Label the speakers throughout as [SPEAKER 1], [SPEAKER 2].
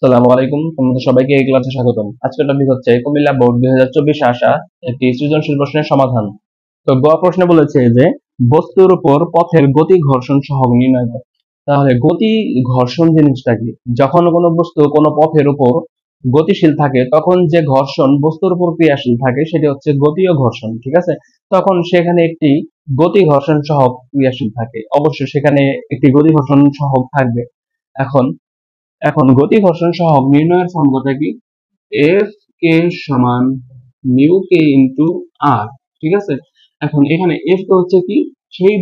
[SPEAKER 1] আসসালামু আলাইকুম, তোমাদের সবাইকে এই ক্লাসে স্বাগতম। আজকের টপিক হচ্ছে কুমিল্লা বোর্ড 2024 আসা একটি সৃজনশীল প্রশ্নের সমাধান। তো গ প্রশ্নে বলেছে যে বস্তুর উপর পথের গতি ঘর্ষণ সহগ নির্ণয় করো। তাহলে গতি ঘর্ষণ জিনিসটা কি? যখন কোনো বস্তু কোনো পথের উপর গতিশীল থাকে তখন যে ঘর্ষণ বস্তুর উপর ক্রিয়াশীল থাকে সেটি হচ্ছে গতীয় ঘর্ষণ, ঠিক আছে? তখন সেখানে একটি গতি ঘর্ষণ সহগ ক্রিয়াশীল থাকে, অবশ্যই সেখানে একটি গতি ঘর্ষণ সহগ থাকবে। এখন এখন গতি ঘর্ষণ সহগ নির্ণয়ের ফর্মুলাটা কি? এফ কে সমান মিউ কে ইন্টু আর, ঠিক আছে? এখন এখানে এফ কে হচ্ছে কি, সেই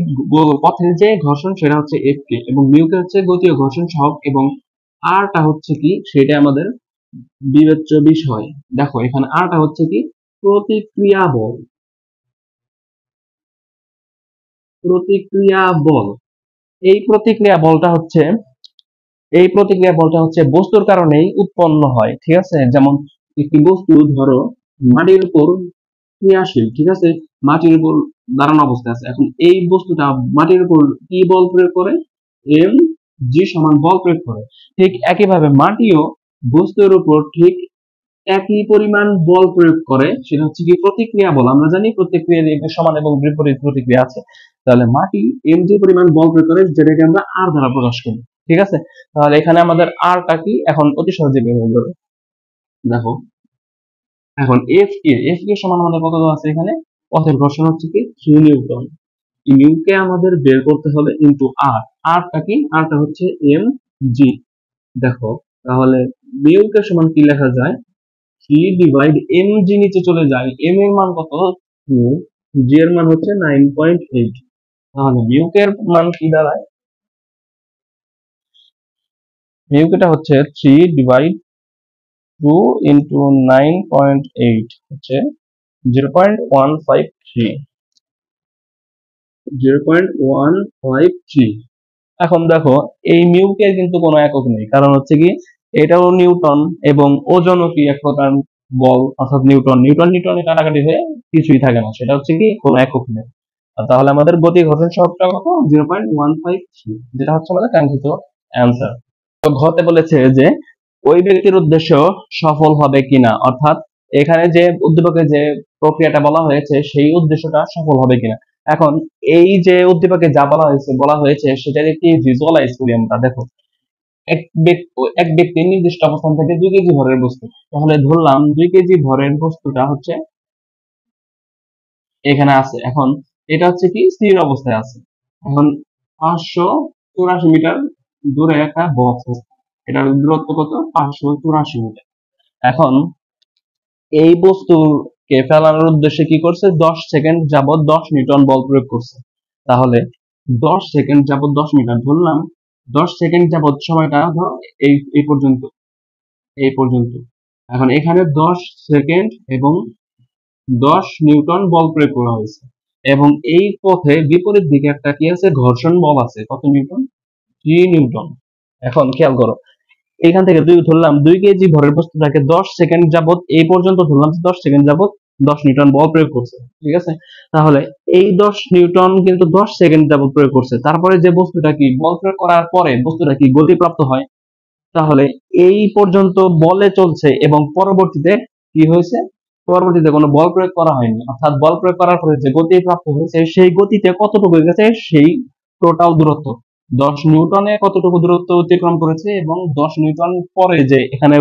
[SPEAKER 1] পথের যে ঘর্ষণ সেটা হচ্ছে এফ কে, এবং মিউ কে হচ্ছে গতীয় ঘর্ষণ সহগ, এবং আর টা হচ্ছে কি সেটা আমাদের বিবেচ্য বিষয়। দেখো এখানে আর টা হচ্ছে কি, প্রতিক্রিয়া বল। প্রতিক্রিয়া বল এই প্রতিক্রিয়া বলটা হচ্ছে বস্তুর কারণেই উৎপন্ন হয়, ঠিক আছে? যেমন একটি বস্তু ধরো মাটির উপর ক্রিয়াশীল, ঠিক আছে? মাটির উপর দাঁড়ানো অবস্থায় আছে। এখন এই বস্তুটা মাটির উপর কি বল প্রয়োগ করে? এম জি সমান বল প্রয়োগ করে। ঠিক একইভাবে মাটিও বস্তুর উপর ঠিক একই পরিমাণ বল প্রয়োগ করে, সেটা হচ্ছে কি প্রতিক্রিয়া বল। আমরা জানি প্রতিক্রিয়ার সমান এবং বিপরীত প্রতিক্রিয়া আছে। তাহলে মাটি এম যে পরিমাণ বল প্রয়োগ করে, যেটাকে আমরা আর দ্বারা প্রকাশ করি, ঠিক আছে? তাহলে এখানে আমাদের আরটা কি এখন অতি সহজে বের হয়ে যাবে। দেখো এখন এফ কে সমান আমাদের কত দেওয়া আছে এখানে? পথের ঘর্ষণ হচ্ছে কি 3 নিউটন। মিউ কে আমাদের বের করতে হবে ইনটু আর। আরটা কি? আরটা হচ্ছে এম জি। দেখো তাহলে মিউ কে সমান কি লেখা যায়? 3 ডিভাইড এম জি নিচে চলে যায়, এম এর মান কত? 2, জি এর মান হচ্ছে 9.8। তাহলে মিউ কে এর মান কি দাঁড়ায়? মিউ কে টা হচ্ছে 3 ডিভাইড 2 ইন্টু 9.8 হচ্ছে 0.153। 0.153। এখন দেখো এই মিউ কে কিন্তু কোনো একক নেই, কারণ হচ্ছে কি এটাও নিউটন এবং ওজনও কি এক প্রকার বল, অর্থাৎ নিউটন নিউটন নিউটনে কাটাকাটি হয়ে কিছুই থাকে না, সেটা হচ্ছে কি কোনো একক নেই। তাহলে আমাদের গতি ঘর্ষণ সহগটা কত? 0.153, যেটা হচ্ছে আমাদের কাঙ্ক্ষিত অ্যান্সার। তো ঘতে বলেছে যে ওই ব্যক্তির উদ্দেশ্য সফল হবে কিনা, অর্থাৎ এখানে যে উদ্দীপকে যে প্রক্রিয়াটা বলা হয়েছে সেই উদ্দেশ্যটা সফল হবে কিনা। এখন এই যে উদ্দীপকে যা বলা হয়েছে সেটার একটি ভিজুয়ালাইজ করি আমরা। দেখো এক ব্যক্তি নির্দিষ্ট অবস্থান থেকে 2 কেজি ভরের বস্তু, তাহলে ধরলাম 2 কেজি ভরের বস্তুটা হচ্ছে এখানে আছে। এখন এটা হচ্ছে কি স্থির অবস্থায় আছে। এখন 584 মিটার দূরে একটা বক্স আছে, এটার দূরত্ব কত? 584 মিটার। এখন এই বস্তুকে ফেলানোর উদ্দেশ্যে কি করছে? 10 সেকেন্ড যাবত 10 নিউটন বল প্রয়োগ করছে। তাহলে 10 সেকেন্ড যাবত 10 মিটার ধরলাম, 10 সেকেন্ড যাবত সময়টা ধর এই পর্যন্ত। এখন এখানে 10 সেকেন্ড এবং 10 নিউটন বল প্রয়োগ করা হয়েছে, এবং এই পথে বিপরীত দিকে একটা কি আছে? ঘর্ষণ বল আছে। কত নিউটন? 3 নিউটন। এখন খেয়াল করো, এখান থেকে ধরলাম 2 কেজি ভরের বস্তুটাকে 10 সেকেন্ড যাবত এই পর্যন্ত ধরলাম 10 সেকেন্ড যাবত 10 নিউটন বল প্রয়োগ করছে, ঠিক আছে? তাহলে এই 10 নিউটন কিন্তু 10 সেকেন্ড যাবত প্রয়োগ করছে, তারপরে যে বস্তুটা কি বল প্রয়োগ করার পরে বস্তুটা কি গতিপ্রাপ্ত হয়। তাহলে এই পর্যন্ত বলে চলছে এবং পরবর্তীতে কি হয়েছে? পরবর্তীতে কোনো বল প্রয়োগ করা হয়নি, অর্থাৎ বল প্রয়োগ করার পরে যে গতি প্রাপ্ত হয়েছে সেই গতিতে কতটুকু গেছে সেই টোটাল দূরত্ব 10 নিউটনে কতটুকু দূরত্ব অতিক্রম করেছে, এবং 10 নিউটন পরে যে এখানে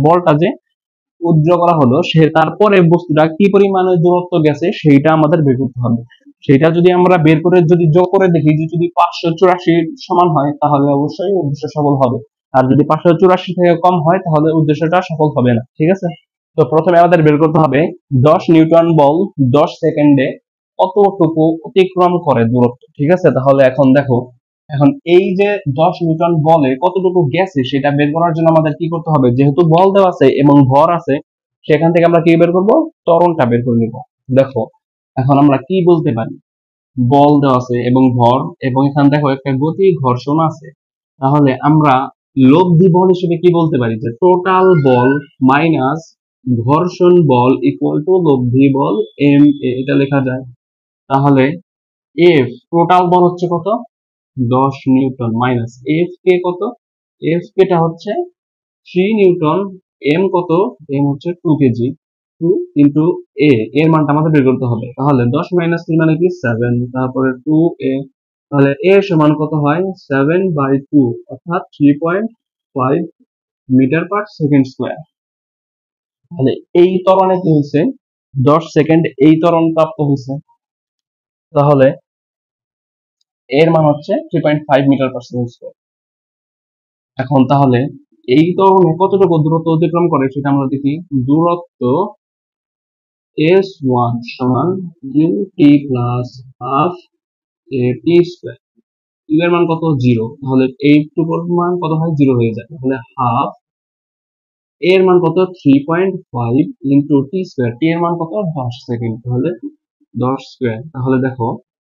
[SPEAKER 1] বলটা যে উজ্জ করা হলো সে তারপরে বস্তুটা কি পরিমাণে দূরত্ব গেছে সেইটা আমাদের বের করতে হবে। সেটা যদি আমরা বের করে যদি যোগ করে দেখি যে যদি 584 সমান হয় তাহলে অবশ্যই উদ্দেশ্য সফল হবে, আর যদি 584 থেকে কম হয় তাহলে উদ্দেশ্যটা সফল হবে না, ঠিক আছে? তো প্রথমে আমাদের বের করতে হবে 10 নিউটন বল 10 সেকেন্ডে কতটুকু অতিক্রম করে দূরত্ব, ঠিক আছে? তাহলে এখন দেখো, এখন এই যে 10 নিউটন বলে কতটুকু গেছে সেটা বের করার জন্য আমাদের কি করতে হবে? যেহেতু বল দেওয়া আছে এবং ভর আছে, সেখান থেকে আমরা কি বের করব? ত্বরণটা বের করে নিব। দেখো এখন আমরা কি বলতে পারি? বল দেওয়া আছে এবং ভর, এবং এখানে দেখো একটা গতি ঘর্ষণ আছে। তাহলে আমরা লব্ধি বল হিসেবে কি বলতে পারি? যে টোটাল বল মাইনাস ঘর্ষণ বল ইকুয়াল টু লব্ধি বল এম এ, এটা লেখা যায়। তাহলে এফ টোটাল বল হচ্ছে কত? 10 নিউটন মাইনাস এফ কে কত? এফ কে টা হচ্ছে 3 নিউটন, এম কত, এম হচ্ছে 2 কেজি, 2 ইন্টু এ, এর মানটা আমাদের বের করতে হবে। তাহলে 10 মাইনাস 3 মানে কি 7, তারপরে 2 এ, তাহলে এ সমান কত হয় 7/2 অর্থাৎ 3.5 মিটার পার সেকেন্ড স্কোয়ার। তাহলে এই ত্বরণে কি হয়েছে, 10 সেকেন্ড এই ত্বরণ প্রাপ্ত হয়েছে। তাহলে এর মান হচ্ছে 3.5 মিটার পার সেকেন্ড স্কোয়ার। এখন তাহলে এই ত্বরণে কতটুকু দূরত্ব অতিক্রম করে সেটা আমরা দেখি। দূরত্ব S1 সমান ut plus half at square. U এর মান কত 0, তাহলে এইটুকুর মান কত হয় 0 হয়ে যায়। তাহলে হাফ এর মান কত 3.5 ইন্টু টি স্কোয়ার, টি এর মান কত 10 সেকেন্ড, তাহলে 10 স্কোয়ার। তাহলে দেখো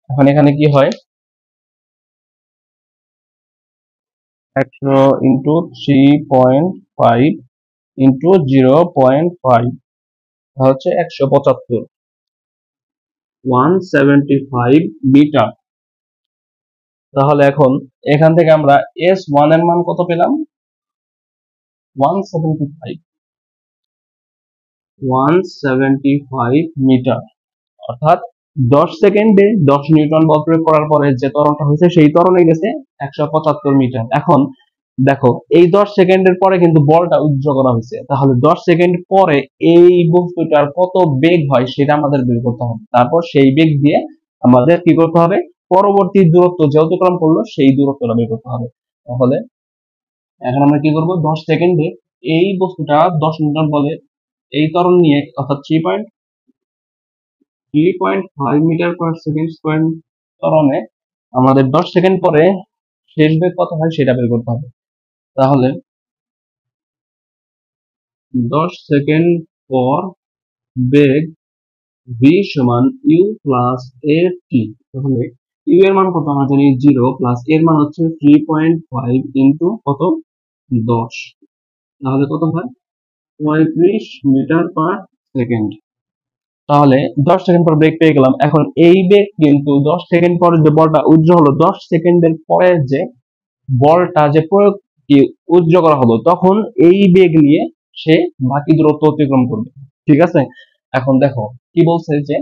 [SPEAKER 1] এখন এখানে কি হয়, 100 ইন্টু 3.5 ইন্টু 0.5 হচ্ছে 175, 175 মিটার। তাহলে এখন এখান থেকে আমরা S1 এর মান কত পেলাম 175 মিটার, অর্থাৎ 10 সেকেন্ডে 10 নিউটন বল প্রয়োগ করার পরে যে ত্বরণটা হয়েছে সেই ত্বরণে গেছে 175 মিটার। এখন দেখো এই 10 সেকেন্ডের পরে কিন্তু বলটা উজ্জ্ব করা হয়েছে, তাহলে 10 সেকেন্ড পরে এই বস্তুটার কত বেগ হয় সেটা আমাদের বের করতে হবে। তারপর সেই বেগ দিয়ে আমাদের কি করতে হবে, পরবর্তী দূরত্ব যে অতিক্রম করলো সেই দূরত্বটা বের করতে হবে। তাহলে এখন আমরা কি করব, 10 সেকেন্ডে এই বস্তুটা 10 নিউটন বলে এই ত্বরণ নিয়ে অর্থাৎ 3.5 মিটার পার সেকেন্ড স্কোয়ার ত্বরণে আমাদের 10 সেকেন্ড পরে শেষ বেগ কত হয় সেটা বের করতে হবে। তাহলে 10 সেকেন্ড পর বেগ v সমান u প্লাস a t। তাহলে u এর মান কত আমরা জানি 0, প্লাস এর মান হচ্ছে 3.5 ইন্টু কত 10, তাহলে কত হয় 35 মিটার পার সেকেন্ড। তাহলে 10 সেকেন্ড পর ব্রেক পেয়ে গেলাম। এখন এই বেগ কিন্তু 10 সেকেন্ড পরে যে বলটা উজ্জ্ব হলো, 10 সেকেন্ডের পরে যে বলটা যে প্রয়োগ উজ্জ্ব করা হলো তখন এই বেগ নিয়ে সে বাকি দূরত্ব অতিক্রম করবে। ঠিক আছে, এখন দেখো কি বলছে যে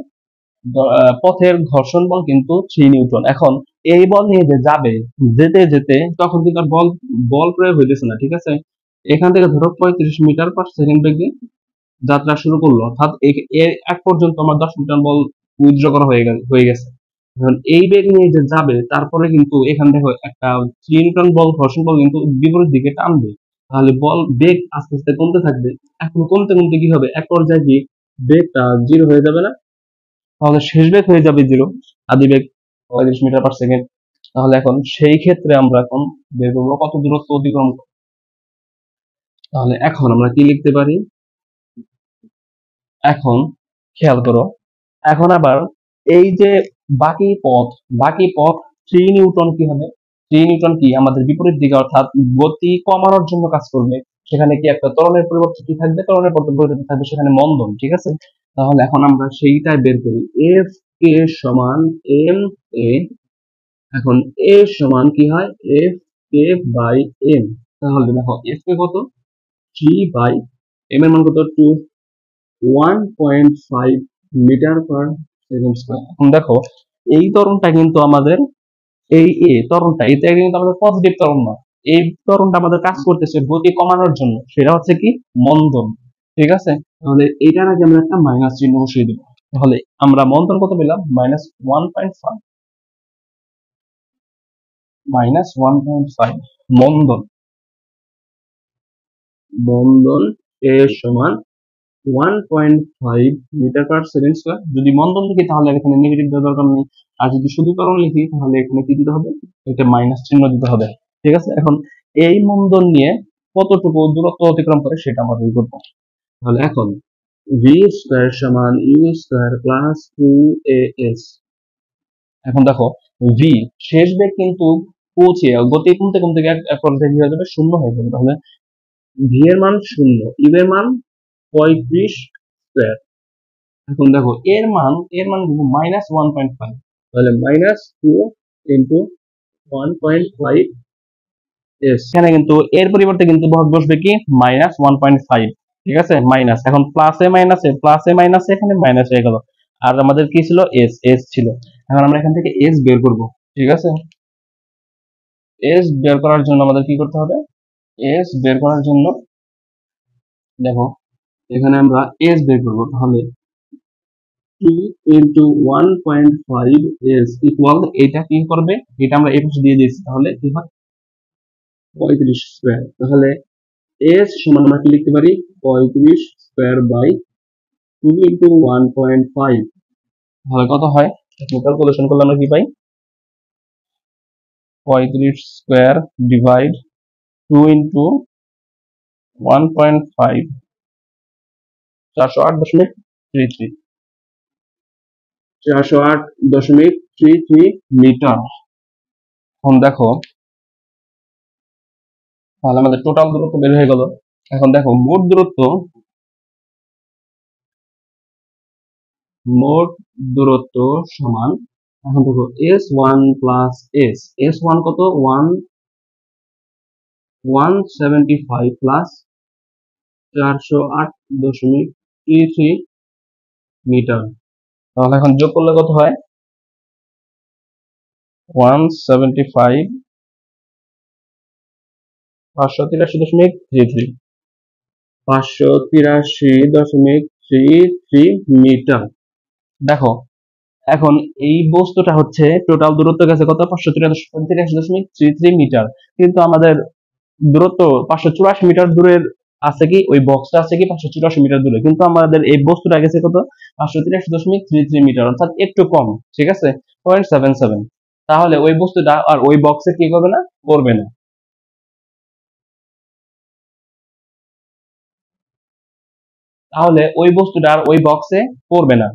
[SPEAKER 1] পথের ঘর্ষণ বল কিন্তু 3 নিউটন। এখন এই বল নিয়ে যে যাবে, যেতে যেতে তখন কিন্তু আর বল বল প্রয়োগ হইতেছে না। ঠিক আছে, এখান থেকে ধরো 35 মিটার পার সেকেন্ড বেগে যাত্রা শুরু করলো, অর্থাৎ এর এক পর্যন্ত আমার 10 নিউটন বল উইথড্র করা হয়ে গেছে। এখন এই বেগ নিয়ে যে যাবে তারপরে কিন্তু এখান থেকে একটা 3 নিউটন বল ঘর্ষণ বল কিন্তু বিপরীত দিকে টানবে, তাহলে বল বেগ আস্তে আস্তে কমতে থাকবে। এখন কমতে কমতে কি হবে, এক পর্যায়ে কি বেগটা 0 হয়ে যাবে না, তাহলে শেষ বেগ হয়ে যাবে 0, আদি বেগ 35 মিটার পার সেকেন্ড। তাহলে এখন সেই ক্ষেত্রে আমরা এখন বের করবো কত দূরত্ব অতিক্রম করব। তাহলে এখন আমরা কি লিখতে পারি, এখন খেয়াল করো, এখন আবার এই যে বাকি পথ 3 নিউটন কি হবে, 3 নিউটন কি আমাদের বিপরীত দিকে অর্থাৎ গতি কমানোর জন্য কাজ করবে। সেখানে কি একটা ত্বরণের পরিবর্তে কি থাকবে, ত্বরণের পরিবর্তে থাকবে সেখানে মন্দন। ঠিক আছে, তাহলে এখন আমরা সেইটাই বের করি। এফ কে সমান এম এ, এখন এ সমান কি হয় এফ কে বাই এম। তাহলে দেখো এফ কে কত 3 বাই এম এর মান কত 2, 1.5 মিটার পার সেকেন্ড স্কয়ার। এখন দেখো এই ত্বরণটা কিন্তু আমাদের এই ত্বরণটা এটা কিন্তু আমাদের পজিটিভ ত্বরণ না, এই ত্বরণটা আমাদের কাজ করতেছে গতি কমানোর জন্য, সেটা হচ্ছে কি মন্দন। ঠিক আছে, তাহলে এটার আগে আমরা একটা মাইনাস চিহ্ন বসিয়ে দেব। তাহলে আমরা মন্দন কত পেলাম -1.5, -1.5 মন্দন, মন্দন এ সমান 1.5 মিটার পার সেকেন্ড স্কয়ার। যদি মন্দন লিখি তাহলে এখানে নেগেটিভ দেওয়ার দরকার নেই, আর যদি শুধু ত্বরণ লিখি তাহলে এখানে কি দিতে হবে, এটা মাইনাস চিহ্ন দিতে হবে। ঠিক আছে, এখন এই মন্দন নিয়ে কতটুকু দূরত্ব অতিক্রম করে সেটা আমরা বের করব। তাহলে এখন ভি স্কয়ার সমান ইউ স্কয়ার প্লাস 2as। এখন দেখো ভি শেষ বেগ কিন্তু পৌঁছে গতি কমতে কমতে এক পর্যায়ে কি হয়ে যাবে, শূন্য হয়ে যাবে। তাহলে ভি এর মান 0, ইউ এর মান 35 স্কয়ার। এখন দেখো এর মান কিন্তু -1.5, তাহলে -2 ইন্টু 1.5 এস এখানে কিন্তু এর পরিবর্তে কিন্তু বসবে কি -1.5, ঠিক আছে, মাইনাস, এখন প্লাসে মাইনাসে এখানে মাইনাস হয়ে গেল, আর আমাদের কি ছিল, এস এস ছিল। এখন আমরা এখান থেকে এস বের করব, ঠিক আছে। এস বের করার জন্য আমাদের কি করতে হবে, এস বের করার জন্য দেখো এখানে আমরা এস বের করব, তাহলে 2 ইন্টু 1.5 এস ইকুয়াল, এটা কি করবে, এটা আমরা এই পাশে দিয়ে দিয়েছি, তাহলে কি হয় 35 স্কয়ার। তাহলে এস সমান আমরা কি লিখতে পারি, 35 স্কয়ার বাই 2 ইন্টু 1.5, তাহলে কত হয়, ক্যালকুলেশন করলে আমরা কি পাই, 35 স্কয়ার ডিভাইড 2 ইন্টু 1.5, 408.33, 408.33 মিটার। এখন দেখো, তাহলে আমাদের টোটাল দূরত্ব বের হয়ে গেল। এখন দেখো মোট দূরত্ব সমান, এখন দেখো S1 প্লাস S1 কত, 175 প্লাস 408.33 মিটার। তাহলে এখন যোগ করলে কত হয়, 175, 583.33, 583.33 মিটার। দেখো এখন এই বস্তুটা হচ্ছে টোটাল দূরত্ব গেছে কত, 583.33 মিটার, কিন্তু আমাদের দূরত্ব 584 মিটার দূরের আছে কি, ওই বক্সটা আছে কি 584 মিটার দূরে, কিন্তু আমাদের এই বস্তুটা গেছে কত, 583.33 মিটার, অর্থাৎ একটু কম, ঠিক আছে, 0.77। তাহলে ওই বস্তুটা আর ওই বক্সে কি করবে না, পড়বে না। তাহলে ওই বস্তুটা আর ওই বক্সে পড়বে না।